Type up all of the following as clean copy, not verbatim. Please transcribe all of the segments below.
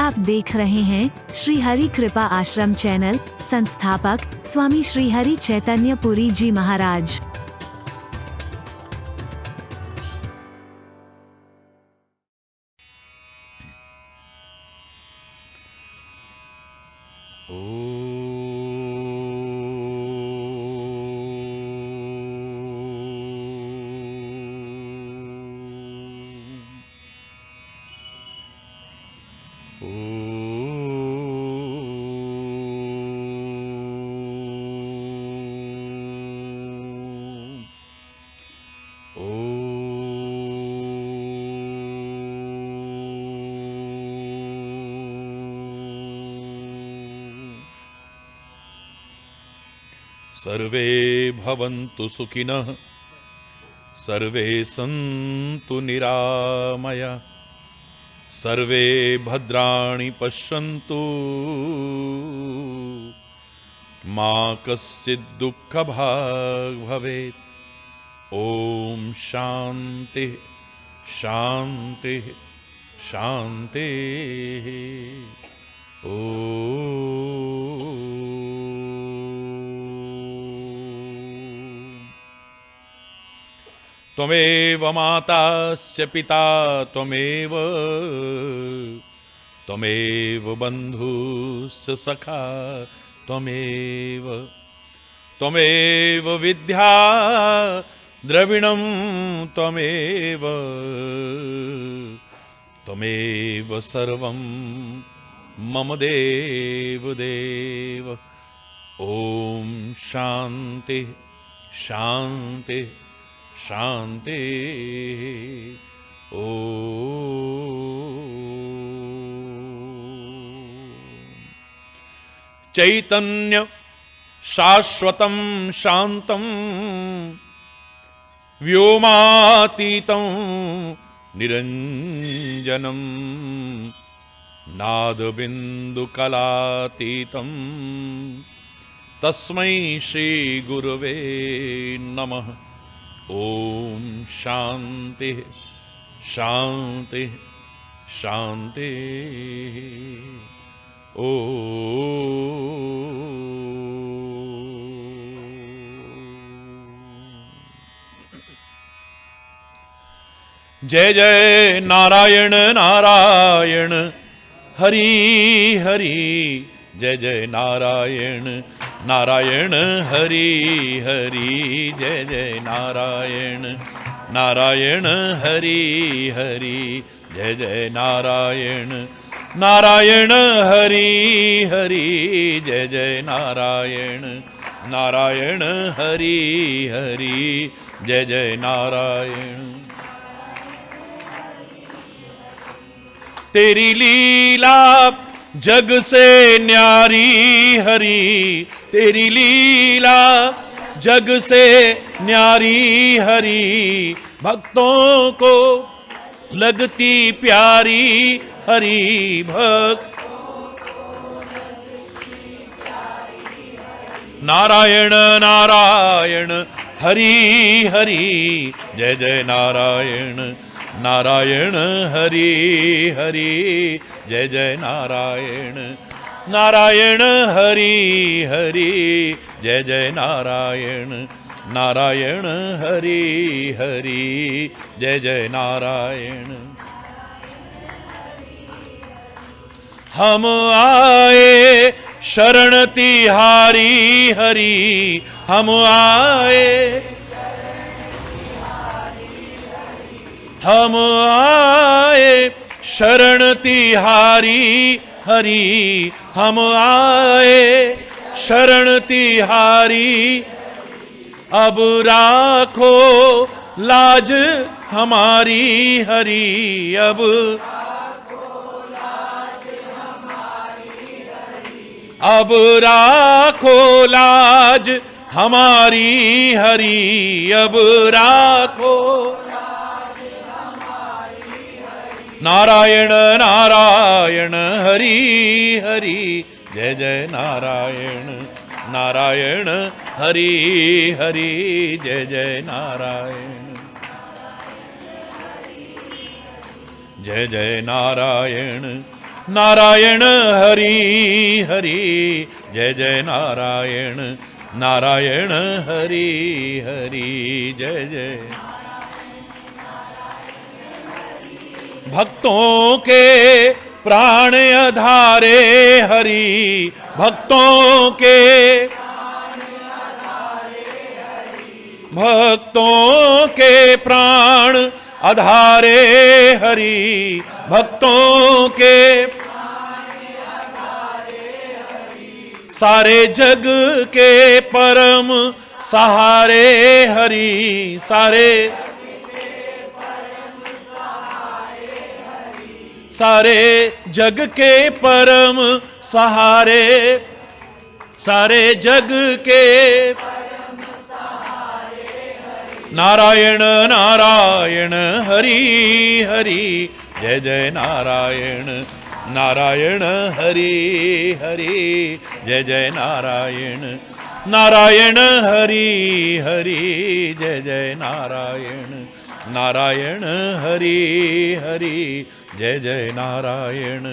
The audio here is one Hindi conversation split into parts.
आप देख रहे हैं श्री हरि कृपा आश्रम चैनल। संस्थापक स्वामी श्री हरि चैतन्य पुरी जी महाराज। सर्वे भवन्तु सुखिनः, सर्वे सन्तु निरामया, सर्वे भद्राणि पश्यन्तु, मा कश्चित् दुःखभाग् भवेत्। ॐ शान्ति शान्ति शान्ति। त्वमेव माताश्च पिता त्वमेव, त्वमेव बन्धुश्च सखा त्वमेव, त्वमेव विद्या द्रविणं त्वमेव, त्वमेव सर्वं मम देव देव। ॐ शान्ति शान्ति शान्ति। चैतन्य शाश्वतं शान्तं व्योमातीतं निरञ्जनं नादबिन्दुकलातीतं तस्मै श्रीगुरवे नमः। ॐ शान्ति शान्ति शान्ति। जय जय नारायण नारायण हरि हरि, जय जय नारायण नारायण हरि हरि, जय जय नारायण नारायण हरि हरि, जय जय नारायण नारायण हरि हरि, जय जय नारायण नारायण हरि हरि, जय जय नारायण। तेरी लीला जग से न्यारी हरि, तेरी लीला जग से न्यारी हरि, भक्तों को लगती प्यारी हरि भक्त। नारायण नारायण हरि हरि, जय जय नारायण नारायण हरि हरि, जय जय नारायण नारायण हरि हरि, जय जय नारायण नारायण हरि हरि, जय जय नारायण। हम आए शरण तिहारी हरि, हम आए हम आए शरण तिहारी हरि, हम आए शरण तिहारी, अब राखो लाज हमारी हरि, अब राखो लाज हमारी हरि, अब राखो। नारायण नारायण हरि हरि, जय जय नारायण नारायण हरि हरि, जय जय नारायण जय जय नारायण नारायण हरि हरि जय जय नारायण नारायण हरि हरि जय जय। भक्तों के प्राण आधारे हरि, भक्तों के भक्तों के प्राण आधारे हरि, भक्तों के सारे जग के परम सहारे हरि, सारे जग के परम सहारे, सारे जग के नारायण नारायण हरि हरि जय जय नारायण नारायण हरि हरि जय जय नारायण नारायण हरि हरि जय जय नारायण नारायण हरि हरि जय जय नारायण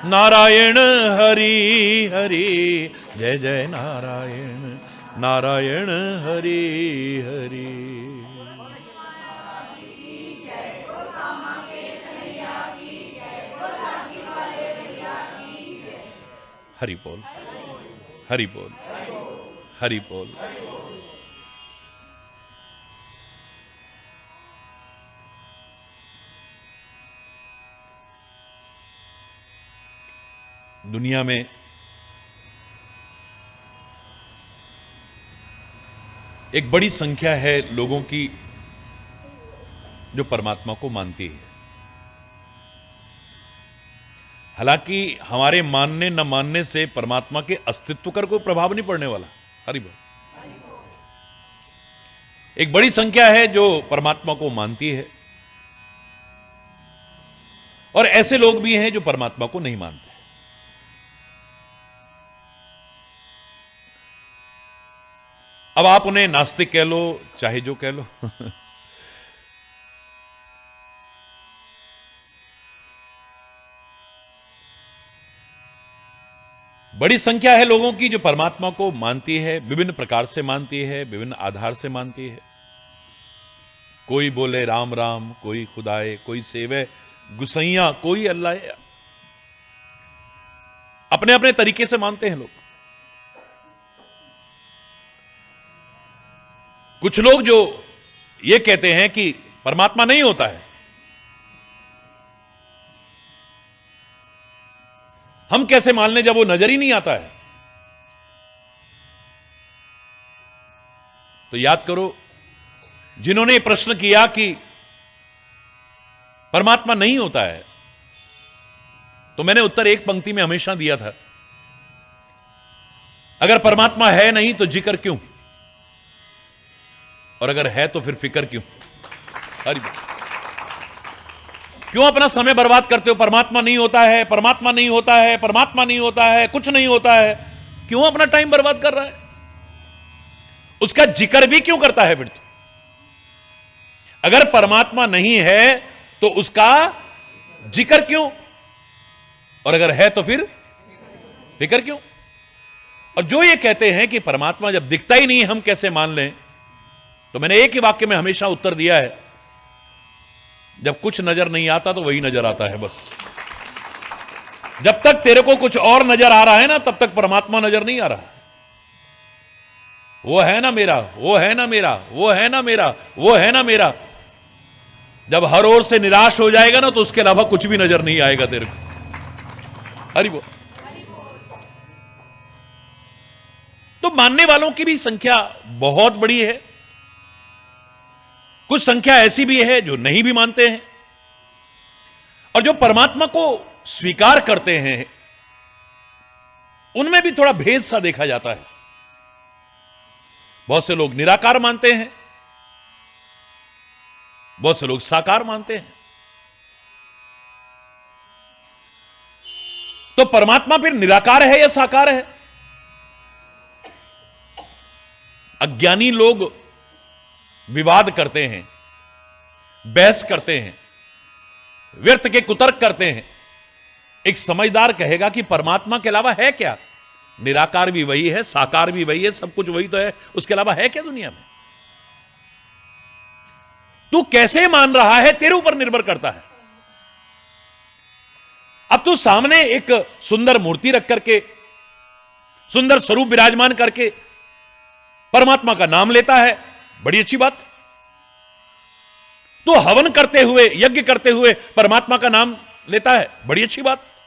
नारायण हरि हरि जय जय नारायण नारायण हरि हरि। हरि बोल हरि बोल हरि बोल। दुनिया में एक बड़ी संख्या है लोगों की जो परमात्मा को मानती है। हालांकि हमारे मानने न मानने से परमात्मा के अस्तित्व पर कोई प्रभाव नहीं पड़ने वाला। हरि बोल। एक बड़ी संख्या है जो परमात्मा को मानती है और ऐसे लोग भी हैं जो परमात्मा को नहीं मानते। अब आप उन्हें नास्तिक कह लो चाहे जो कह लो बड़ी संख्या है लोगों की जो परमात्मा को मानती है, विभिन्न प्रकार से मानती है, विभिन्न आधार से मानती है। कोई बोले राम राम, कोई खुदाए, कोई सेवे गुसैया, कोई अल्लाह। अपने अपने तरीके से मानते हैं लोग। कुछ लोग जो ये कहते हैं कि परमात्मा नहीं होता है, हम कैसे मान लें जब वो नजर ही नहीं आता है। तो याद करो, जिन्होंने ये प्रश्न किया कि परमात्मा नहीं होता है, तो मैंने उत्तर एक पंक्ति में हमेशा दिया था, अगर परमात्मा है नहीं तो जिक्र क्यों, और अगर है तो फिर फिक्र क्यों। अरे क्यों अपना समय बर्बाद करते हो? परमात्मा नहीं होता है, परमात्मा नहीं होता है, परमात्मा नहीं होता है, कुछ नहीं होता है, क्यों अपना टाइम बर्बाद कर रहा है? उसका जिक्र भी क्यों करता है फिर तो? अगर परमात्मा नहीं है तो उसका जिक्र क्यों, और अगर है तो फिर फिक्र क्यों? और जो ये कहते हैं कि परमात्मा जब दिखता ही नहीं हम कैसे मान लें, तो मैंने एक ही वाक्य में हमेशा उत्तर दिया है, जब कुछ नजर नहीं आता तो वही नजर आता है बस। जब तक तेरे को कुछ और नजर आ रहा है ना, तब तक परमात्मा नजर नहीं आ रहा। वो है ना मेरा, वो है ना मेरा, वो है ना मेरा, वो है ना मेरा। जब हर ओर से निराश हो जाएगा ना, तो उसके अलावा कुछ भी नजर नहीं आएगा तेरे को। हरि बोल। तो मानने वालों की भी संख्या बहुत बड़ी है, कुछ संख्या ऐसी भी है जो नहीं भी मानते हैं, और जो परमात्मा को स्वीकार करते हैं उनमें भी थोड़ा भेद सा देखा जाता है। बहुत से लोग निराकार मानते हैं, बहुत से लोग साकार मानते हैं। तो परमात्मा फिर निराकार है या साकार है? अज्ञानी लोग विवाद करते हैं, बहस करते हैं, व्यर्थ के कुतर्क करते हैं, एक समझदार कहेगा कि परमात्मा के अलावा है क्या? निराकार भी वही है, साकार भी वही है, सब कुछ वही तो है, उसके अलावा है क्या दुनिया में? तू कैसे मान रहा है तेरे ऊपर निर्भर करता है। अब तू सामने एक सुंदर मूर्ति रख करके, सुंदर स्वरूप विराजमान करके परमात्मा का नाम लेता है, बड़ी अच्छी बात है। तो हवन करते हुए, यज्ञ करते हुए परमात्मा का नाम लेता है, बड़ी अच्छी बात है।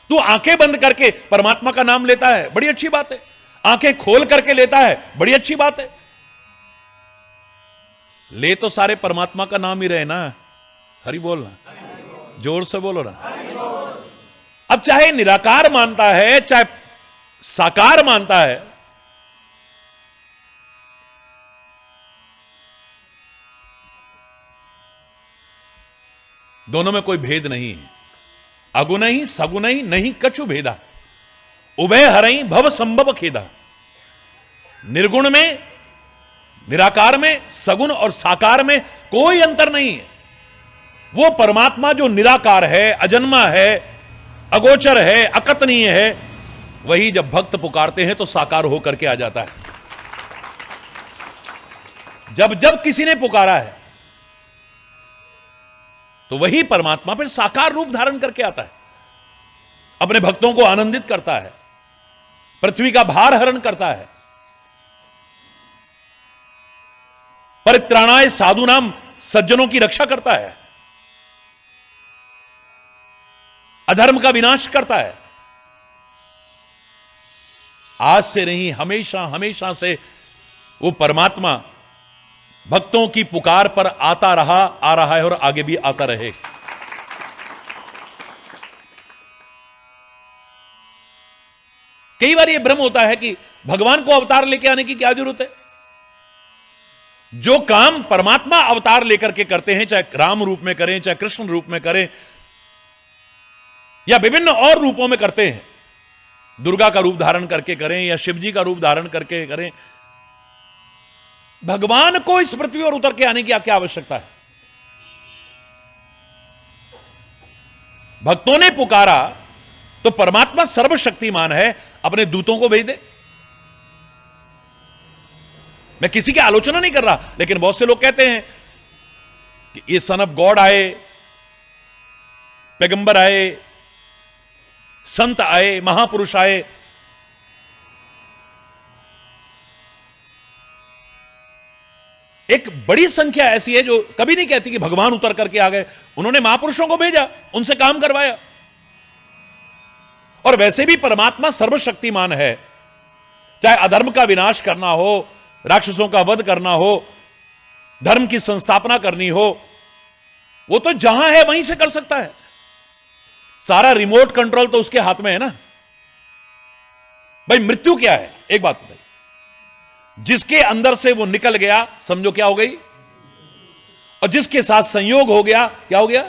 तू आंखें बंद करके परमात्मा का नाम लेता है, बड़ी अच्छी बात है। आंखें खोल करके लेता है, बड़ी अच्छी बात है। ले तो सारे परमात्मा का नाम ही रहे ना। हरि बोलना, जोर से बोलो ना। अब चाहे निराकार मानता है, चाहे साकार मानता है, दोनों में कोई भेद नहीं है। अगुणहि सगुणहि नहीं कछु भेदा, उभय हरहि भव संभव खेदा। निर्गुण में, निराकार में, सगुण और साकार में कोई अंतर नहीं है। वो परमात्मा जो निराकार है, अजन्मा है, अगोचर है, अकथनीय है, वही जब भक्त पुकारते हैं तो साकार होकर के आ जाता है। जब जब किसी ने पुकारा है तो वही परमात्मा फिर साकार रूप धारण करके आता है, अपने भक्तों को आनंदित करता है, पृथ्वी का भार हरण करता है। परित्राणाय साधुनाम, सज्जनों की रक्षा करता है, अधर्म का विनाश करता है। आज से नहीं, हमेशा हमेशा से वो परमात्मा भक्तों की पुकार पर आता रहा, आ रहा है और आगे भी आता रहेगा। कई बार यह भ्रम होता है कि भगवान को अवतार लेके आने की क्या जरूरत है। जो काम परमात्मा अवतार लेकर के करते हैं, चाहे राम रूप में करें, चाहे कृष्ण रूप में करें, या विभिन्न और रूपों में करते हैं, दुर्गा का रूप धारण करके करें या शिव जी का रूप धारण करके करें, भगवान को इस पृथ्वी पर उतर के आने की क्या आवश्यकता है। भक्तों ने पुकारा तो परमात्मा सर्वशक्तिमान है, अपने दूतों को भेज दे। मैं किसी की आलोचना नहीं कर रहा, लेकिन बहुत से लोग कहते हैं कि ये सन ऑफ गॉड आए, पैगंबर आए, संत आए, महापुरुष आए। एक बड़ी संख्या ऐसी है जो कभी नहीं कहती कि भगवान उतर करके आ गए। उन्होंने महापुरुषों को भेजा, उनसे काम करवाया। और वैसे भी परमात्मा सर्वशक्तिमान है, चाहे अधर्म का विनाश करना हो, राक्षसों का वध करना हो, धर्म की संस्थापना करनी हो, वो तो जहां है वहीं से कर सकता है। सारा रिमोट कंट्रोल तो उसके हाथ में है ना। भाई मृत्यु क्या है, एक बात बताइए, जिसके अंदर से वो निकल गया समझो क्या हो गई, और जिसके साथ संयोग हो गया क्या हो गया,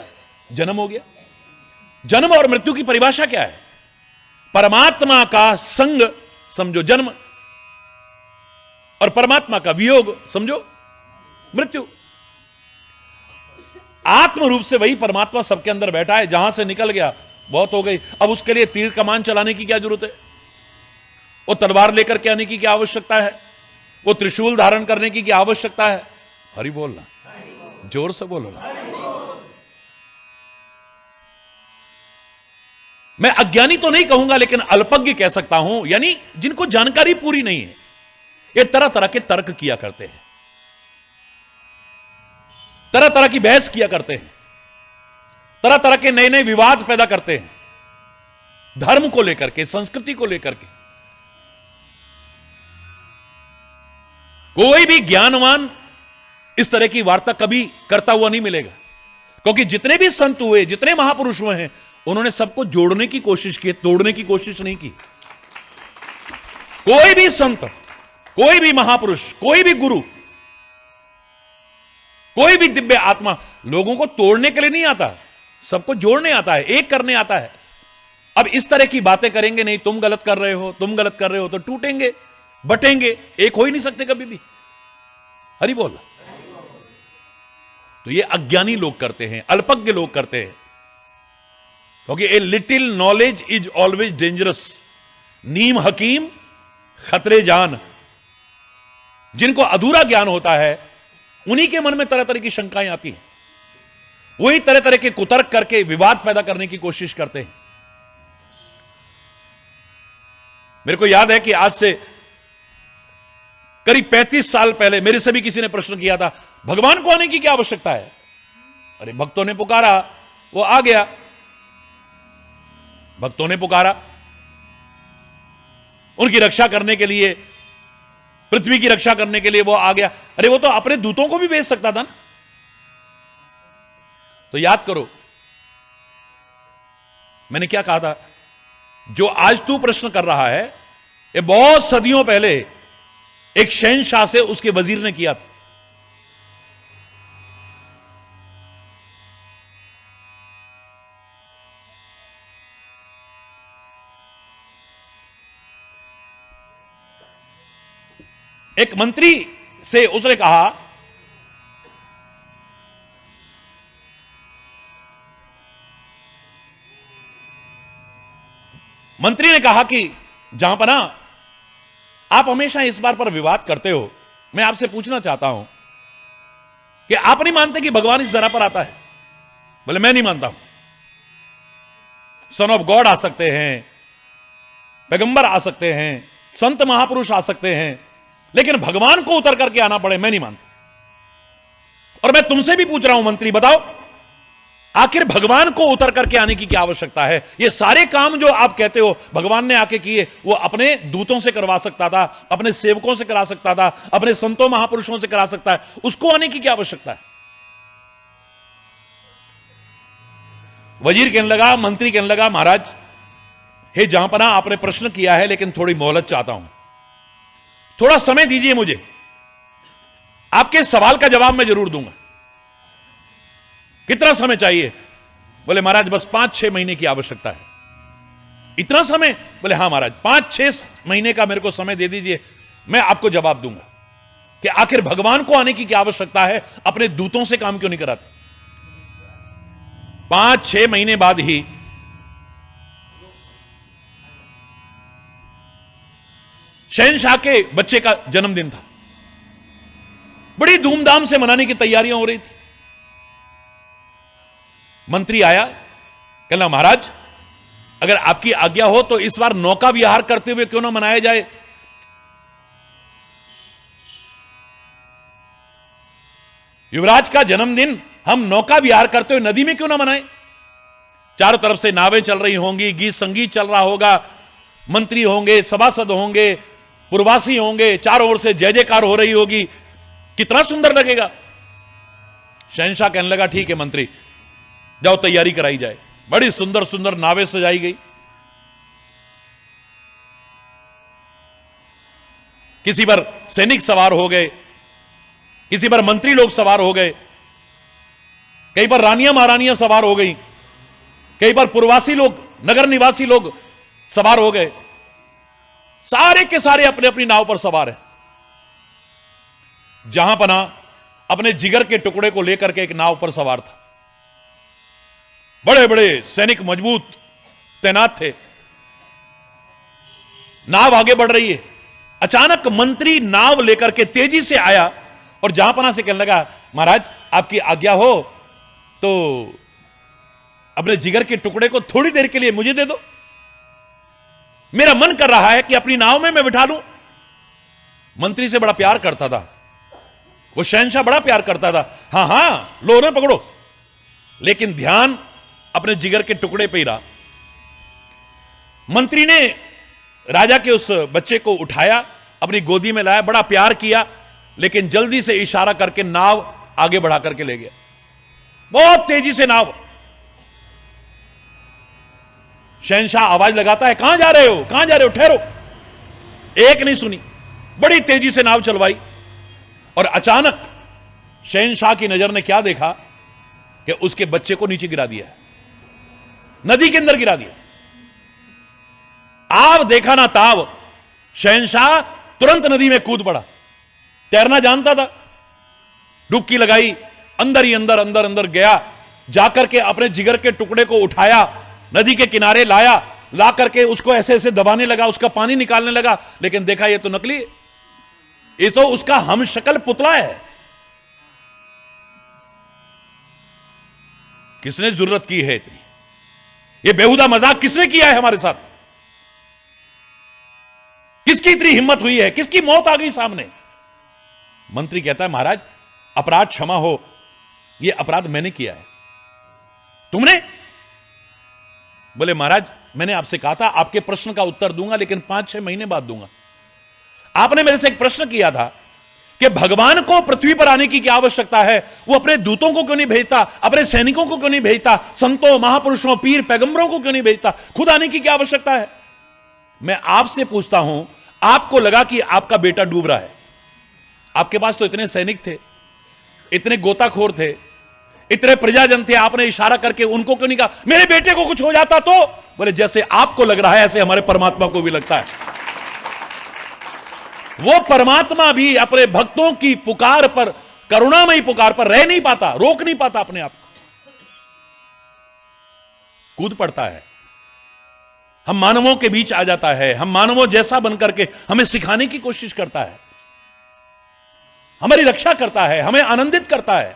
जन्म हो गया। जन्म और मृत्यु की परिभाषा क्या है? परमात्मा का संग समझो जन्म, और परमात्मा का वियोग समझो मृत्यु। आत्म रूप से वही परमात्मा सबके अंदर बैठा है, जहां से निकल गया बहुत हो गई। अब उसके लिए तीर कमान चलाने की क्या जरूरत है? वो तलवार लेकर के आने की क्या आवश्यकता है? वो त्रिशूल धारण करने की क्या आवश्यकता है? हरि बोलना, जोर से बोलो ना। मैं अज्ञानी तो नहीं कहूंगा, लेकिन अल्पज्ञ कह सकता हूं, यानी जिनको जानकारी पूरी नहीं है। ये तरह तरह के तर्क किया करते हैं, तरह तरह की बहस किया करते हैं, तरह तरह के नए नए विवाद पैदा करते हैं, धर्म को लेकर के, संस्कृति को लेकर के। कोई भी ज्ञानवान इस तरह की वार्ता कभी करता हुआ नहीं मिलेगा, क्योंकि जितने भी संत हुए, जितने महापुरुष हुए हैं, उन्होंने सबको जोड़ने की कोशिश की, तोड़ने की कोशिश नहीं की। कोई भी संत, कोई भी महापुरुष, कोई भी गुरु, कोई भी दिव्य आत्मा लोगों को तोड़ने के लिए नहीं आता, सबको जोड़ने आता है, एक करने आता है। अब इस तरह की बातें करेंगे नहीं, तुम गलत कर रहे हो, तुम गलत कर रहे हो, तो टूटेंगे, बटेंगे, एक हो ही नहीं सकते कभी भी। हरि बोल। तो ये अज्ञानी लोग करते हैं, अल्पज्ञ लोग करते हैं। क्योंकि a little knowledge is always dangerous. नीम हकीम खतरे जान। जिनको अधूरा ज्ञान होता है उन्हीं के मन में तरह तरह की शंकाएं आती हैं, वही तरह तरह के कुतर्क करके विवाद पैदा करने की कोशिश करते हैं। मेरे को याद है कि आज से करीब 35 साल पहले मेरे से भी किसी ने प्रश्न किया था, भगवान को आने की क्या आवश्यकता है? अरे भक्तों ने पुकारा, वो आ गया। भक्तों ने पुकारा, उनकी रक्षा करने के लिए, पृथ्वी की रक्षा करने के लिए वो आ गया। अरे वो तो अपने दूतों को भी भेज सकता था ना। तो याद करो मैंने क्या कहा था, जो आज तू प्रश्न कर रहा है ये बहुत सदियों पहले एक शहंशाह से उसके वजीर ने किया था। एक मंत्री से उसने कहा, मंत्री ने कहा कि जहांपना आप हमेशा इस बात पर विवाद करते हो, मैं आपसे पूछना चाहता हूं कि आप नहीं मानते कि भगवान इस धरा पर आता है? बोले मैं नहीं मानता हूं। सन ऑफ गॉड आ सकते हैं, पैगंबर आ सकते हैं, संत महापुरुष आ सकते हैं, लेकिन भगवान को उतर करके आना पड़े, मैं नहीं मानता। और मैं तुमसे भी पूछ रहा हूं मंत्री, बताओ आखिर भगवान को उतर करके आने की क्या आवश्यकता है? ये सारे काम जो आप कहते हो भगवान ने आके किए, वो अपने दूतों से करवा सकता था, अपने सेवकों से करा सकता था, अपने संतों महापुरुषों से करा सकता है, उसको आने की क्या आवश्यकता है? वजीर कहने लगा, मंत्री कहने लगा, महाराज हे जहांपना आपने प्रश्न किया है लेकिन थोड़ी मोहलत चाहता हूं, थोड़ा समय दीजिए मुझे, आपके सवाल का जवाब मैं जरूर दूंगा। कितना समय चाहिए? बोले महाराज बस 5-6 महीने की आवश्यकता है। इतना समय? बोले हां महाराज 5-6 महीने का मेरे को समय दे दीजिए, मैं आपको जवाब दूंगा कि आखिर भगवान को आने की क्या आवश्यकता है, अपने दूतों से काम क्यों नहीं कराते। 5-6 महीने बाद ही शहंशाह के बच्चे का जन्मदिन था। बड़ी धूमधाम से मनाने की तैयारियां हो रही थी। मंत्री आया, कहना महाराज अगर आपकी आज्ञा हो तो इस बार नौका विहार करते हुए क्यों ना मनाया जाए। युवराज का जन्मदिन हम नौका विहार करते हुए नदी में क्यों ना मनाएं? चारों तरफ से नावें चल रही होंगी, गीत संगीत चल रहा होगा, मंत्री होंगे, सभासद होंगे, पुरवासी होंगे, चारों ओर से जय जयकार हो रही होगी, कितना सुंदर लगेगा। शहंशाह कहने लगा ठीक है मंत्री, जाओ तैयारी कराई जाए। बड़ी सुंदर सुंदर नावें सजाई गई, किसी पर सैनिक सवार हो गए, किसी पर मंत्री लोग सवार हो गए, कहीं पर रानियां महारानियां सवार हो गई, कहीं पर पुरवासी लोग, नगर निवासी लोग सवार हो गए। सारे के सारे अपने अपनी नाव पर सवार है। जहांपना अपने जिगर के टुकड़े को लेकर के एक नाव पर सवार था। बड़े बड़े सैनिक मजबूत तैनात थे। नाव आगे बढ़ रही है। अचानक मंत्री नाव लेकर के तेजी से आया और जहांपना से कहने लगा महाराज आपकी आज्ञा हो तो अपने जिगर के टुकड़े को थोड़ी देर के लिए मुझे दे दो, मेरा मन कर रहा है कि अपनी नाव में मैं बिठा लूं। मंत्री से बड़ा प्यार करता था वो, शहंशाह बड़ा प्यार करता था। हां हां लो ना पकड़ो, लेकिन ध्यान अपने जिगर के टुकड़े पे ही रहा। मंत्री ने राजा के उस बच्चे को उठाया, अपनी गोदी में लाया, बड़ा प्यार किया, लेकिन जल्दी से इशारा करके नाव आगे बढ़ा करके ले गया। बहुत तेजी से नाव। शहंशाह आवाज लगाता है कहां जा रहे हो, कहां जा रहे हो, ठहरो। एक नहीं सुनी, बड़ी तेजी से नाव चलवाई और अचानक शहंशाह की नजर ने क्या देखा कि उसके बच्चे को नीचे गिरा दिया, नदी के अंदर गिरा दिया। आव देखा ना ताव, शहंशाह तुरंत नदी में कूद पड़ा। तैरना जानता था, डुबकी लगाई, अंदर ही अंदर अंदर अंदर गया, जाकर के अपने जिगर के टुकड़े को उठाया, नदी के किनारे लाया, ला करके उसको ऐसे ऐसे दबाने लगा, उसका पानी निकालने लगा, लेकिन देखा ये तो नकली है, ये तो उसका हम शक्ल पुतला है। किसने जरूरत की है इतनी? ये बेहुदा मजाक किसने किया है हमारे साथ? किसकी इतनी हिम्मत हुई है? किसकी मौत आ गई सामने? मंत्री कहता है महाराज अपराध क्षमा हो, ये अपराध मैंने किया है। तुमने? बोले महाराज मैंने आपसे कहा था आपके प्रश्न का उत्तर दूंगा, लेकिन 5-6 महीने बाद दूंगा। आपने मेरे से एक प्रश्न किया था कि भगवान को पृथ्वी पर आने की क्या आवश्यकता है, वो अपने दूतों को क्यों नहीं भेजता, अपने सैनिकों को क्यों नहीं भेजता, संतों महापुरुषों पीर पैगंबरों को क्यों नहीं भेजता, खुद आने की क्या आवश्यकता है? मैं आपसे पूछता हूं, आपको लगा कि आपका बेटा डूब रहा है, आपके पास तो इतने सैनिक थे, इतने गोताखोर थे, इतने प्रजाजन थे, आपने इशारा करके उनको क्यों नहीं कहा मेरे बेटे को कुछ हो जाता तो? बोले जैसे आपको लग रहा है ऐसे हमारे परमात्मा को भी लगता है। वो परमात्मा भी अपने भक्तों की पुकार पर, करुणामयी पुकार पर रह नहीं पाता, रोक नहीं पाता अपने आप को, कूद पड़ता है, हम मानवों के बीच आ जाता है, हम मानवों जैसा बनकर के हमें सिखाने की कोशिश करता है, हमारी रक्षा करता है, हमें आनंदित करता है।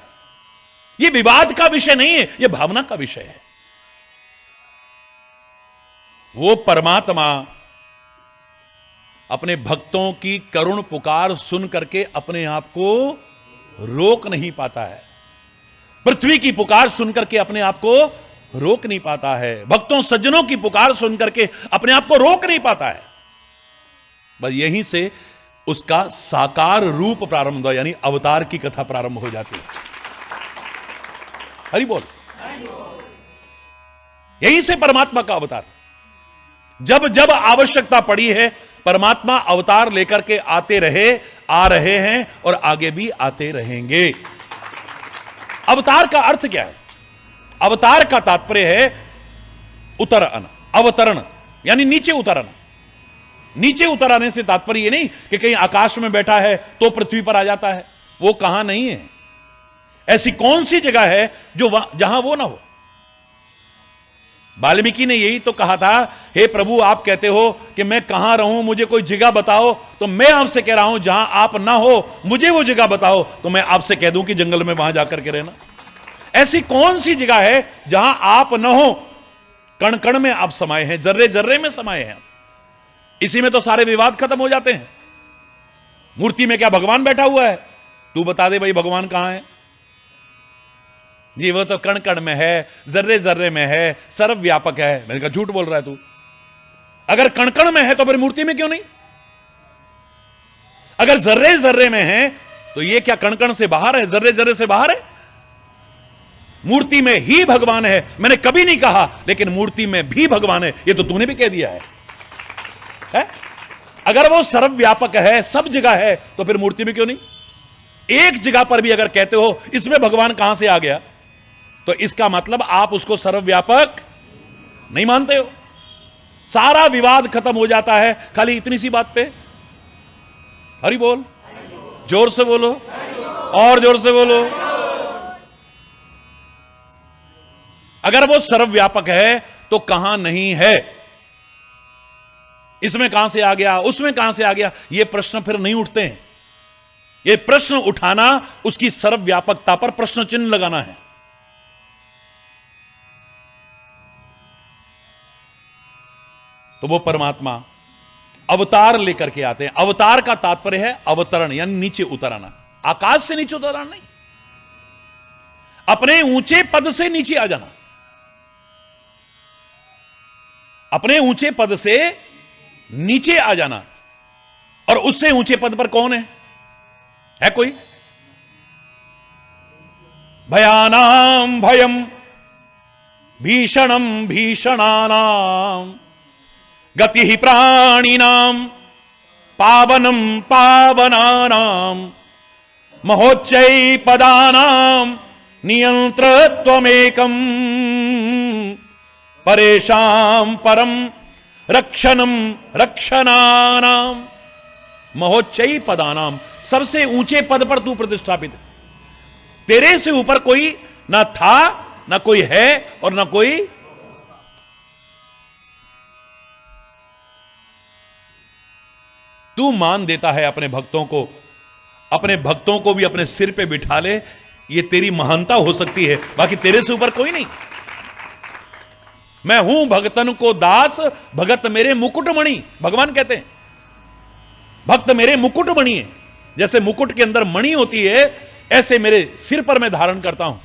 यह विवाद का विषय नहीं है, यह भावना का विषय है। वो परमात्मा अपने भक्तों की करुण पुकार सुन करके अपने आप को रोक नहीं पाता है, पृथ्वी की पुकार सुन करके अपने आप को रोक नहीं पाता है, भक्तों सज्जनों की पुकार सुन करके अपने आप को रोक नहीं पाता है। बस यहीं से उसका साकार रूप प्रारंभ हुआ, यानी अवतार की कथा प्रारंभ हो जाती है। हरि बोल। यहीं से परमात्मा का अवतार, जब जब आवश्यकता पड़ी है परमात्मा अवतार लेकर के आते रहे, आ रहे हैं और आगे भी आते रहेंगे। अवतार का अर्थ क्या है? अवतार का तात्पर्य है उतर आना, अवतरण यानी नीचे उतर आना। नीचे उतर आने से तात्पर्य ये नहीं कि कहीं आकाश में बैठा है तो पृथ्वी पर आ जाता है, वो कहां नहीं है। ऐसी कौन सी जगह है जो जहां वो ना हो? वाल्मीकि ने यही तो कहा था, हे प्रभु आप कहते हो कि मैं कहां रहूं, मुझे कोई जगह बताओ, तो मैं आपसे कह रहा हूं जहां आप ना हो मुझे वो जगह बताओ, तो मैं आपसे कह दूं कि जंगल में वहां जाकर के रहना। ऐसी कौन सी जगह है जहां आप ना हो? कण कण में आप समाये हैं, जर्रे जर्रे में समाये हैं। इसी में तो सारे विवाद खत्म हो जाते हैं। मूर्ति में क्या भगवान बैठा हुआ है? तू बता दे भाई भगवान कहां है? जी वो तो कण कण में है, जर्रे जर्रे में है, सर्वव्यापक है। मैंने कहा झूठ बोल रहा है तू। अगर कण कण में है तो फिर मूर्ति में क्यों नहीं? अगर जर्रे जर्रे में है तो ये क्या कण कण से बाहर है, जर्रे जर्रे से बाहर है? मूर्ति में ही भगवान है, मैंने कभी नहीं कहा, लेकिन मूर्ति में भी भगवान है, ये तो तूने भी कह दिया है? अगर वो सर्वव्यापक है, सब जगह है, तो फिर मूर्ति में क्यों नहीं? एक जगह पर भी अगर कहते हो इसमें भगवान कहां से आ गया, तो इसका मतलब आप उसको सर्वव्यापक नहीं मानते हो। सारा विवाद खत्म हो जाता है खाली इतनी सी बात पे। हरि बोल। जोर से बोलो, और जोर से बोलो। अगर वो सर्वव्यापक है तो कहां नहीं है? इसमें कहां से आ गया, उसमें कहां से आ गया, ये प्रश्न फिर नहीं उठते हैं। ये प्रश्न उठाना उसकी सर्वव्यापकता पर प्रश्न चिन्ह लगाना है। तो वो परमात्मा अवतार लेकर के आते हैं। अवतार का तात्पर्य है अवतरण, यानी नीचे उतर आना। आकाश से नीचे उतर आना नहीं, अपने ऊंचे पद से नीचे आ जाना। अपने ऊंचे पद से नीचे आ जाना। और उससे ऊंचे पद पर कौन है कोई? भयानाम भयम भीषणम भीषणानाम गति ही प्राणिनाम पावनम पावनानाम महोच्चै पदानाम नियंत्रत्वमेकम परेशाम परम रक्षणम रक्षणानाम। महोच्चै पदानाम, सबसे ऊंचे पद पर तू प्रतिष्ठापित है। तेरे से ऊपर कोई ना था, ना कोई है और ना कोई तू मान देता है अपने भक्तों को भी अपने सिर पे बिठा ले, ये तेरी महानता हो सकती है, बाकी तेरे से ऊपर कोई नहीं। मैं हूं भगतन को दास, भगत मेरे मुकुटमणि। भगवान कहते हैं भक्त मेरे मुकुटमणि है। जैसे मुकुट के अंदर मणि होती है, ऐसे मेरे सिर पर मैं धारण करता हूं।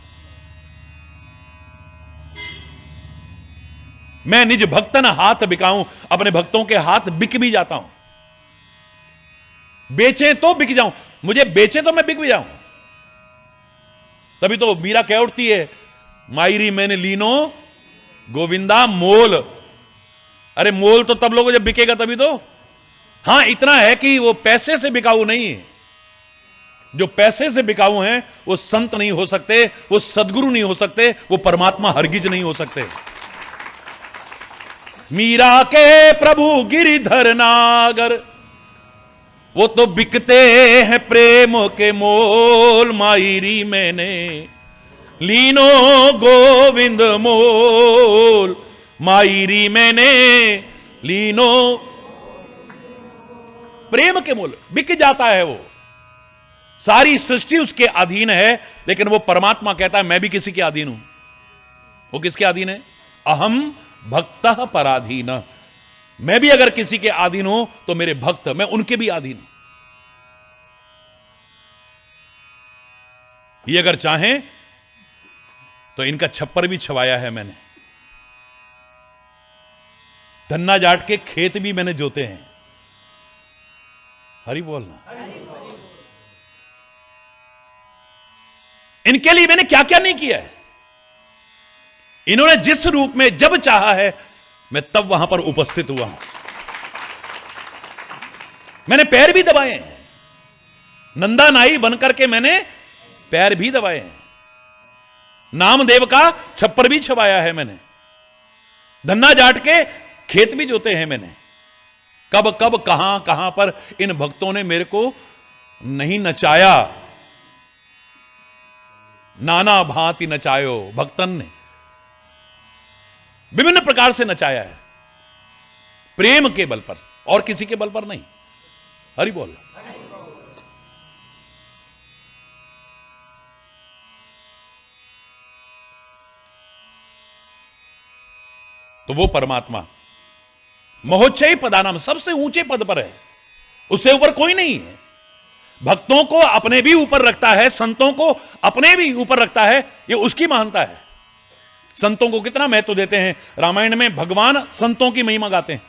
मैं निज भक्तन हाथ बिकाऊं, अपने भक्तों के हाथ बिक भी जाता हूं। बेचे तो बिक जाऊं, मुझे बेचे तो मैं बिक भी जाऊं। तभी तो मीरा कह उठती है, मायरी मैंने लीनो गोविंदा मोल। अरे मोल तो तब लोगों जब बिकेगा तभी तो। हां, इतना है कि वो पैसे से बिकाऊ नहीं है। जो पैसे से बिकाऊ हैं वो संत नहीं हो सकते, वो सदगुरु नहीं हो सकते, वो परमात्मा हरगिज नहीं हो सकते। मीरा के प्रभु गिरिधर नागर, वो तो बिकते हैं प्रेम के मोल। मायरी मैंने लीनो गोविंद मोल, मायरी मैंने लीनो प्रेम के मोल। बिक जाता है वो, सारी सृष्टि उसके अधीन है, लेकिन वो परमात्मा कहता है मैं भी किसी के अधीन हूं। वो किसके अधीन है? अहम भक्तः पराधीन। मैं भी अगर किसी के अधीन हूं तो मेरे भक्त, मैं उनके भी अधीन हूं। ये अगर चाहें तो इनका छप्पर भी छवाया है मैंने। धन्ना जाट के खेत भी मैंने जोते हैं। हरि बोलना। इनके लिए मैंने क्या क्या नहीं किया है। इन्होंने जिस रूप में जब चाहा है, मैं तब वहां पर उपस्थित हुआ हूं। मैंने पैर भी दबाए हैं, नंदा नाई बनकर के मैंने पैर भी दबाए हैं। नामदेव का छप्पर भी छवाया है मैंने। धन्ना जाट के खेत भी जोते हैं मैंने। कब कब कहां कहां पर इन भक्तों ने मेरे को नहीं नचाया। नाना भांति नचायो, भक्तन ने विभिन्न प्रकार से नचाया है, प्रेम के बल पर और किसी के बल पर नहीं। हरि बोल। तो वो परमात्मा महोच्चय पदानाम, सबसे ऊंचे पद पर है, उससे ऊपर कोई नहीं है। भक्तों को अपने भी ऊपर रखता है, संतों को अपने भी ऊपर रखता है, ये उसकी महानता है। संतों को कितना महत्व देते हैं। रामायण में भगवान संतों की महिमा गाते हैं,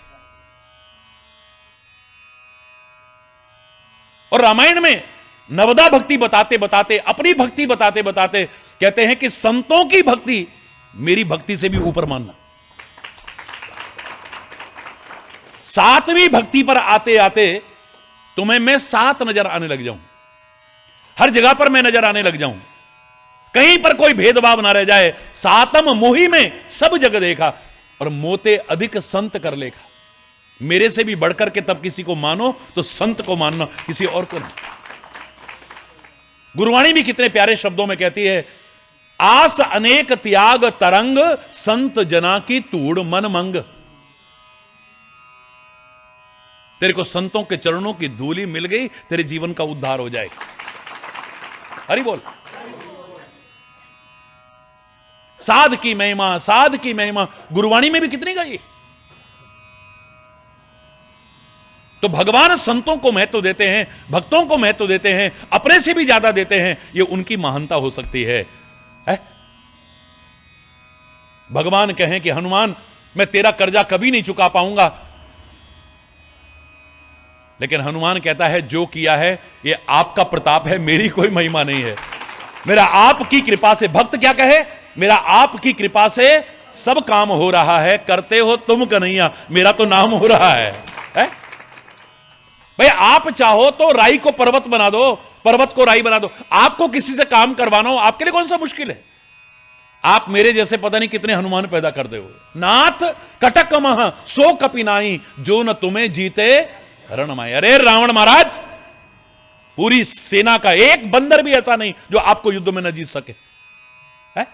और रामायण में नवदा भक्ति बताते बताते, अपनी भक्ति बताते बताते कहते हैं कि संतों की भक्ति मेरी भक्ति से भी ऊपर मानना। सातवीं भक्ति पर आते आते तुम्हें मैं सात नजर आने लग जाऊं, हर जगह पर मैं नजर आने लग जाऊं, कहीं पर कोई भेदभाव ना रह जाए। सातम मोही में सब जग देखा, और मोते अधिक संत कर लेखा। मेरे से भी बढ़कर के तब किसी को मानो तो संत को मानना, किसी और को नहीं। गुरुवाणी भी कितने प्यारे शब्दों में कहती है, आस अनेक त्याग तरंग, संत जना की तूड़ मन मंग। तेरे को संतों के चरणों की धूली मिल गई, तेरे जीवन का उद्धार हो जाएगा। हरि बोल। साध की महिमा, साध की महिमा गुरुवाणी में भी कितनी गई। तो भगवान संतों को महत्व देते हैं, भक्तों को महत्व देते हैं, अपने से भी ज्यादा देते हैं। ये उनकी महानता हो सकती है? भगवान कहें कि हनुमान मैं तेरा कर्जा कभी नहीं चुका पाऊंगा, लेकिन हनुमान कहता है जो किया है ये आपका प्रताप है, मेरी कोई महिमा नहीं है। मेरा आपकी कृपा से, भक्त क्या कहे, मेरा आपकी कृपा से सब काम हो रहा है, करते हो तुम कन्हैया, मेरा तो नाम हो रहा है? भाई आप चाहो तो राई को पर्वत बना दो, पर्वत को राई बना दो। आपको किसी से काम करवाना हो, आपके लिए कौन सा मुश्किल है? आप मेरे जैसे पता नहीं कितने हनुमान पैदा कर दे हो। नाथ कटक मह सो कपि नाई, जो न तुम्हें जीते रणमाई। अरे रावण महाराज, पूरी सेना का एक बंदर भी ऐसा नहीं जो आपको युद्ध में न जीत सके। है?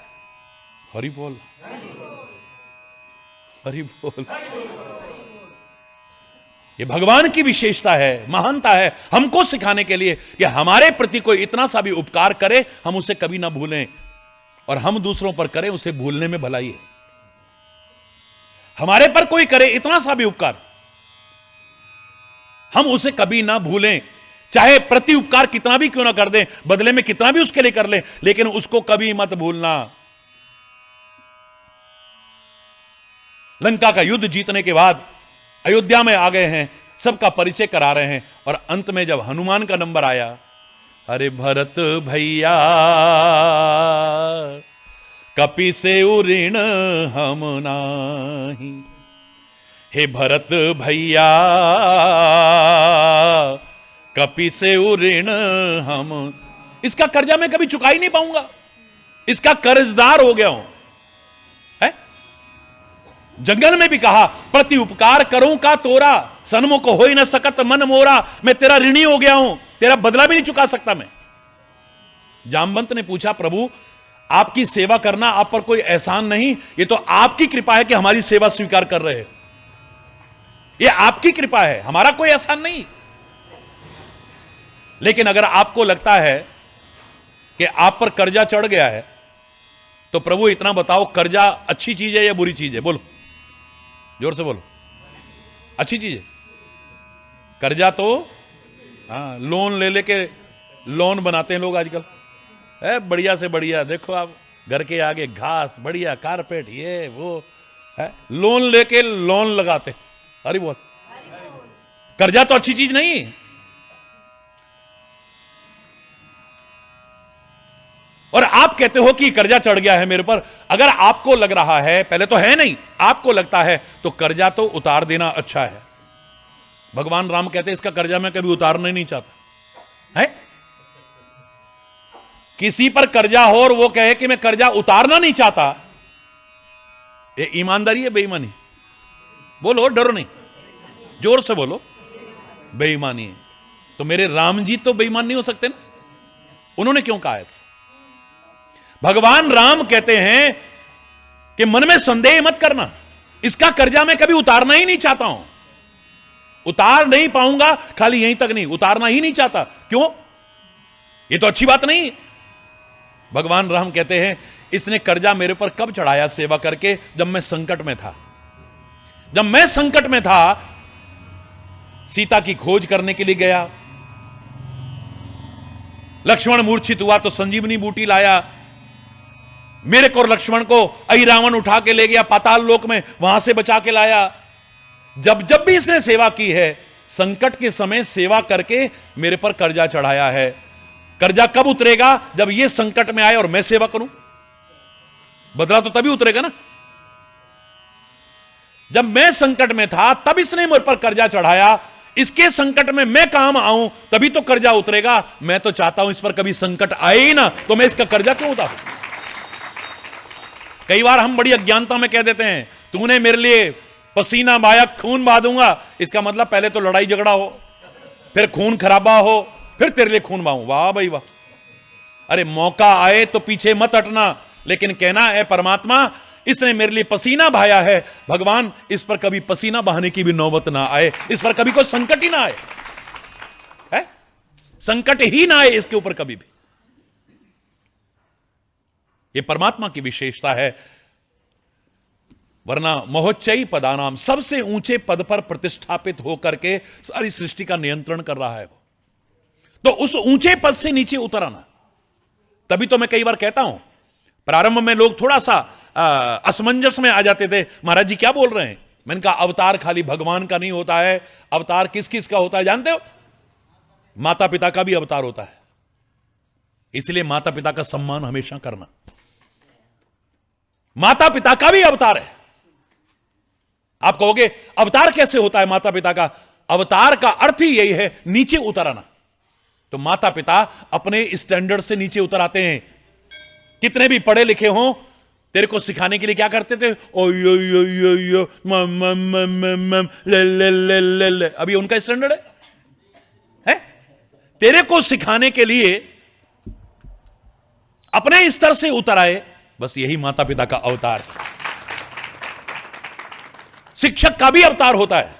हरि बोल, हरि बोल, ये भगवान की विशेषता है, महानता है, हमको सिखाने के लिए कि हमारे प्रति कोई इतना सा भी उपकार करे हम उसे कभी ना भूलें, और हम दूसरों पर करें उसे भूलने में भलाई है। हमारे पर कोई करे इतना सा भी उपकार, हम उसे कभी ना भूलें, चाहे प्रति उपकार कितना भी क्यों ना कर दें, बदले में कितना भी उसके लिए कर लें, लेकिन उसको कभी मत भूलना। लंका का युद्ध जीतने के बाद अयोध्या में आ गए हैं, सबका परिचय करा रहे हैं, और अंत में जब हनुमान का नंबर आया, अरे भरत भैया कपि से ऋण हम नाही, हे भरत भैया कपि से ऋण हम, इसका कर्जा मैं कभी चुका ही नहीं पाऊंगा, इसका कर्जदार हो गया हूं। है जंगल में भी कहा, प्रति उपकार करूं का तोरा, सन्मुख हो ही न सकत मन मोरा, मैं तेरा ऋणी हो गया हूं, तेरा बदला भी नहीं चुका सकता मैं। जामवंत ने पूछा, प्रभु आपकी सेवा करना आप पर कोई एहसान नहीं, ये तो आपकी कृपा है कि हमारी सेवा स्वीकार कर रहे हैं, ये आपकी कृपा है, हमारा कोई एहसान नहीं। लेकिन अगर आपको लगता है कि आप पर कर्जा चढ़ गया है, तो प्रभु इतना बताओ, कर्जा अच्छी चीज है या बुरी चीज है? बोलो, जोर से बोलो। अच्छी चीज है। कर्जा तो हाँ, लोन ले लेके लोन बनाते हैं लोग आजकल, है बढ़िया से बढ़िया, देखो आप घर के आगे घास, बढ़िया कारपेट, ये वो है, लोन लेके लोन लगाते। अरे बोल, कर्जा तो अच्छी चीज नहीं। और आप कहते हो कि कर्जा चढ़ गया है मेरे पर। अगर आपको लग रहा है, पहले तो है नहीं, आपको लगता है, तो कर्जा तो उतार देना अच्छा है। भगवान राम कहते हैं इसका कर्जा मैं कभी उतारना ही नहीं चाहता है। किसी पर कर्जा हो और वो कहे कि मैं कर्जा उतारना नहीं चाहता, ये ईमानदारी है बेईमानी? बोलो, डरो नहीं, जोर से बोलो, बेईमानी है। तो मेरे राम जी तो बेईमान नहीं हो सकते ना, उन्होंने क्यों कहा ऐसा? भगवान राम कहते हैं कि मन में संदेह मत करना, इसका कर्जा मैं कभी उतारना ही नहीं चाहता हूं, उतार नहीं पाऊंगा। खाली यहीं तक नहीं, उतारना ही नहीं चाहता। क्यों? ये तो अच्छी बात नहीं। भगवान राम कहते हैं इसने कर्जा मेरे पर कब चढ़ाया सेवा करके? जब मैं संकट में था। जब मैं संकट में था, सीता की खोज करने के लिए गया, लक्ष्मण मूर्छित हुआ तो संजीवनी बूटी लाया, मेरे को और लक्ष्मण को अहिरावण उठा के ले गया पाताल लोक में, वहां से बचा के लाया। जब जब भी इसने सेवा की है, संकट के समय सेवा करके मेरे पर कर्जा चढ़ाया है। कर्जा कब उतरेगा? जब ये संकट में आए और मैं सेवा करूं, बदला तो तभी उतरेगा ना। जब मैं संकट में था तब इसने मेरे पर कर्जा चढ़ाया, इसके संकट में मैं काम आऊं तभी तो कर्जा उतरेगा। मैं तो चाहता हूं इस पर कभी संकट आए ही ना, तो मैं इसका कर्जा क्यों उतारूं? कई बार हम बड़ी अज्ञानता में कह देते हैं, तूने मेरे लिए पसीना बहाया, खून बहा दूंगा। इसका मतलब पहले तो लड़ाई झगड़ा हो, फिर खून खराबा हो, फिर तेरे लिए खून बहाऊं। वाह भाई वाह। अरे मौका आए तो पीछे मत हटना, लेकिन कहना है परमात्मा इसने मेरे लिए पसीना बहाया है, भगवान इस पर कभी पसीना बहाने की भी नौबत ना आए, इस पर कभी कोई संकट ही ना आए, है? संकट ही ना आए इसके ऊपर कभी भी। यह परमात्मा की विशेषता है। वरना मोहोच्चयी पदानाम, सबसे ऊंचे पद पर प्रतिष्ठापित होकर के सारी सृष्टि का नियंत्रण कर रहा है वो, तो उस ऊंचे पद से नीचे उतर आना। तभी तो मैं कई बार कहता हूं, प्रारंभ में लोग थोड़ा सा असमंजस में आ जाते थे, महाराज जी क्या बोल रहे हैं। मैंने कहा अवतार खाली भगवान का नहीं होता है, अवतार किस किस का होता है जानते हो? माता पिता का भी अवतार होता है। इसलिए माता पिता का सम्मान हमेशा करना। माता पिता का भी अवतार है। आप कहोगे अवतार कैसे होता है माता पिता का? अवतार का अर्थ ही यही है, नीचे उतर आना। तो माता पिता अपने स्टैंडर्ड से नीचे उतर आते हैं। कितने भी पढ़े लिखे हों, तेरे को सिखाने के लिए क्या करते थे? ओ यो यो यो यो मम ले ले ले ले ले। अभी उनका स्टैंडर्ड है? तेरे को सिखाने के लिए अपने स्तर से उतर आए। बस यही माता पिता का अवतार है। शिक्षक का भी अवतार होता है,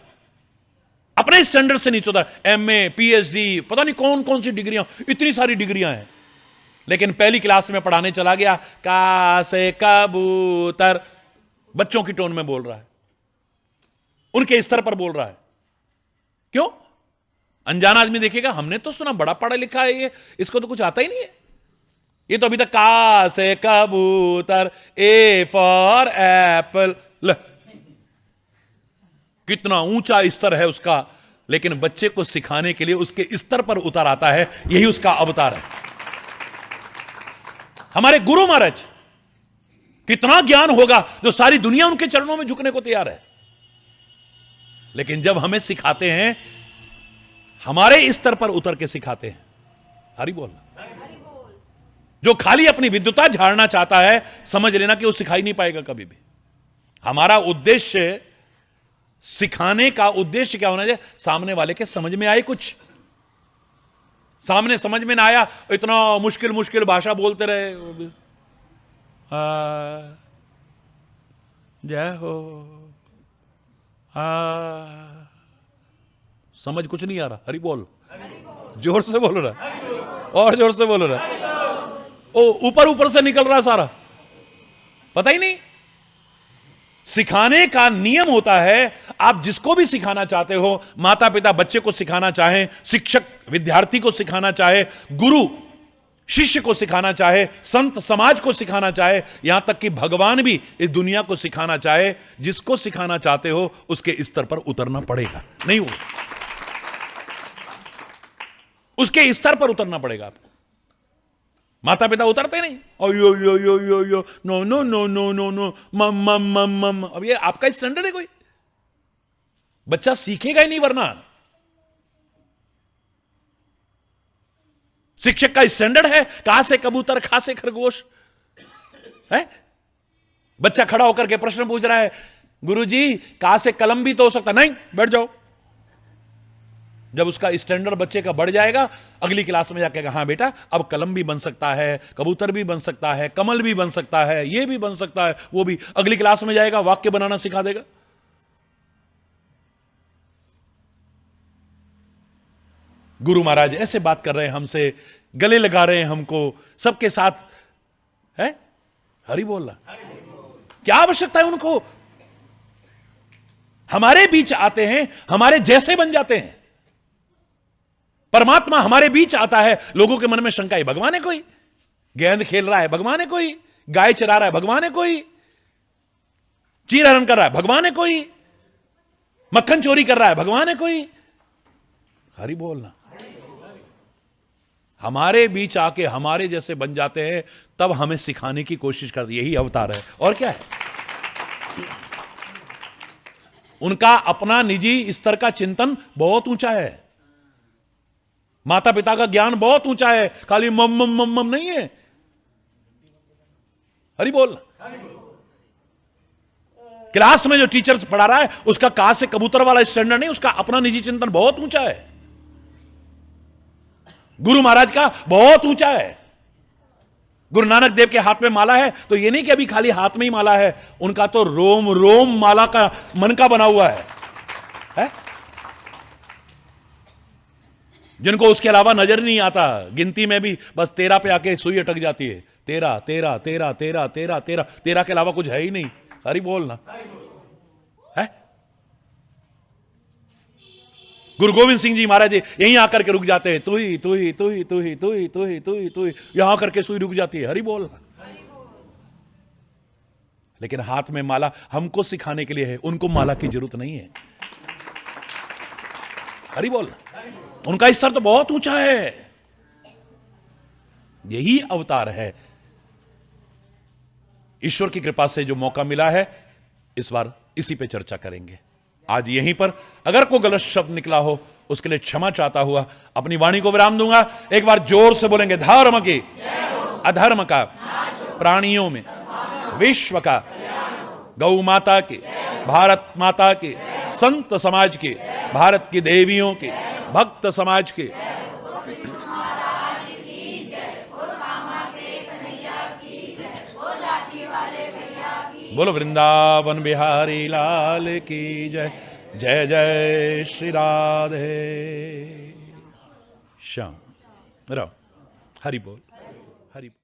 अपने अपने स्टैंडर्ड से नीचे उतर, एमए, पीएचडी, पता नहीं कौन कौन सी डिग्रियां, इतनी सारी डिग्रियां हैं, लेकिन पहली क्लास में पढ़ाने चला गया, का से कबूतर, बच्चों की टोन में बोल रहा है, उनके स्तर पर बोल रहा है। क्यों? अनजान आदमी देखेगा, हमने तो सुना बड़ा पढ़ा लिखा है ये, इसको तो कुछ आता ही नहीं है, ये तो अभी तक का से कबूतर, ए फॉर एप्पल, कितना ऊंचा स्तर है उसका, लेकिन बच्चे को सिखाने के लिए उसके स्तर पर उतर आता है, यही उसका अवतार है। हमारे गुरु महाराज, कितना ज्ञान होगा जो सारी दुनिया उनके चरणों में झुकने को तैयार है, लेकिन जब हमें सिखाते हैं, हमारे स्तर पर उतर के सिखाते हैं। हरि बोल। जो खाली अपनी विद्वता झाड़ना चाहता है, समझ लेना कि वो सिखाई नहीं पाएगा कभी भी। हमारा उद्देश्य, सिखाने का उद्देश्य क्या होना चाहिए? सामने वाले के समझ में आए कुछ। सामने समझ में ना आया, इतना मुश्किल मुश्किल भाषा बोलते रहे, जय हो, समझ कुछ नहीं आ रहा। हरि बोल, जोर से बोलो ना, और जोर से बोलो ना। ओ ऊपर ऊपर से निकल रहा सारा, पता ही नहीं। सिखाने का नियम होता है, आप जिसको भी सिखाना चाहते हो, माता पिता बच्चे को सिखाना चाहे, शिक्षक विद्यार्थी को सिखाना चाहे, गुरु शिष्य को सिखाना चाहे, संत समाज को सिखाना चाहे, यहां तक कि भगवान भी इस दुनिया को सिखाना चाहे, जिसको सिखाना चाहते हो उसके स्तर पर उतरना पड़ेगा। नहीं हो, उसके स्तर पर उतरना पड़ेगा आपको। माता पिता उतरते नहीं, yo yo yo yo yo, no no no no no no, मम मम मम मम। अब ये आपका स्टैंडर्ड है? कोई बच्चा सीखेगा ही नहीं, वरना शिक्षक का स्टैंडर्ड है का से कबूतर, खा से खरगोश है। बच्चा खड़ा होकर के प्रश्न पूछ रहा है, गुरुजी का से कलम भी तो हो सकता। नहीं, बैठ जाओ। जब उसका स्टैंडर्ड बच्चे का बढ़ जाएगा, अगली क्लास में जाके कहा, हाँ बेटा, अब कलम भी बन सकता है, कबूतर भी बन सकता है, कमल भी बन सकता है, ये भी बन सकता है, वो भी। अगली क्लास में जाएगा, वाक्य बनाना सिखा देगा। गुरु महाराज ऐसे बात कर रहे हैं हमसे, गले लगा रहे हैं हमको, सबके साथ है। हरि बोलना, क्या आवश्यकता है उनको? हमारे बीच आते हैं, हमारे जैसे बन जाते हैं। परमात्मा हमारे बीच आता है, लोगों के मन में शंका है, भगवान है कोई? गेंद खेल रहा है, भगवान है कोई? गाय चरा रहा है, भगवान है कोई? चीर हरण कर रहा है, भगवान है कोई? मक्खन चोरी कर रहा है, भगवान है कोई? हरि बोलना। हमारे बीच आके हमारे जैसे बन जाते हैं, तब हमें सिखाने की कोशिश करते, यही अवतार है। और क्या है? उनका अपना निजी स्तर का चिंतन बहुत ऊंचा है, माता पिता का ज्ञान बहुत ऊंचा है, खाली मम मम मम मम नहीं है। हरि बोल। क्लास में जो टीचर पढ़ा रहा है, उसका का से कबूतर वाला स्टैंडर्ड नहीं, उसका अपना निजी चिंतन बहुत ऊंचा है। गुरु महाराज का बहुत ऊंचा है। गुरु नानक देव के हाथ में माला है, तो ये नहीं कि अभी खाली हाथ में ही माला है, उनका तो रोम रोम माला का मन का बना हुआ है? जिनको उसके अलावा नजर नहीं आता, गिनती में भी बस 13 पे आके सुई अटक जाती है। 13 13 13 13 13 13 13 के अलावा कुछ है ही नहीं। हरि बोलना है। गुरु गोविंद सिंह जी महाराज यहीं आकर के रुक जाते हैं, तू ही तू ही तू ही तू ही तू ही तू ही तू ही तू ही, यहां करके सुई रुक जाती है। हरि बोलना। लेकिन हाथ में माला हमको सिखाने के लिए है, उनको माला की जरूरत नहीं है। हरि बोलना। उनका स्तर तो बहुत ऊंचा है। यही अवतार है। ईश्वर की कृपा से जो मौका मिला है, इस बार इसी पे चर्चा करेंगे। आज यहीं पर अगर कोई गलत शब्द निकला हो, उसके लिए क्षमा चाहता हुआ अपनी वाणी को विराम दूंगा। एक बार जोर से बोलेंगे, धर्म की, अधर्म का, प्राणियों में, विश्व का, गौ माता की, भारत माता की, संत समाज की, भारत की देवियों की, भक्त समाज की, बोलो वृंदावन बिहारी लाल की जय, जय जय श्री राधे श्याम राम। हरि बोल, हरि बोल।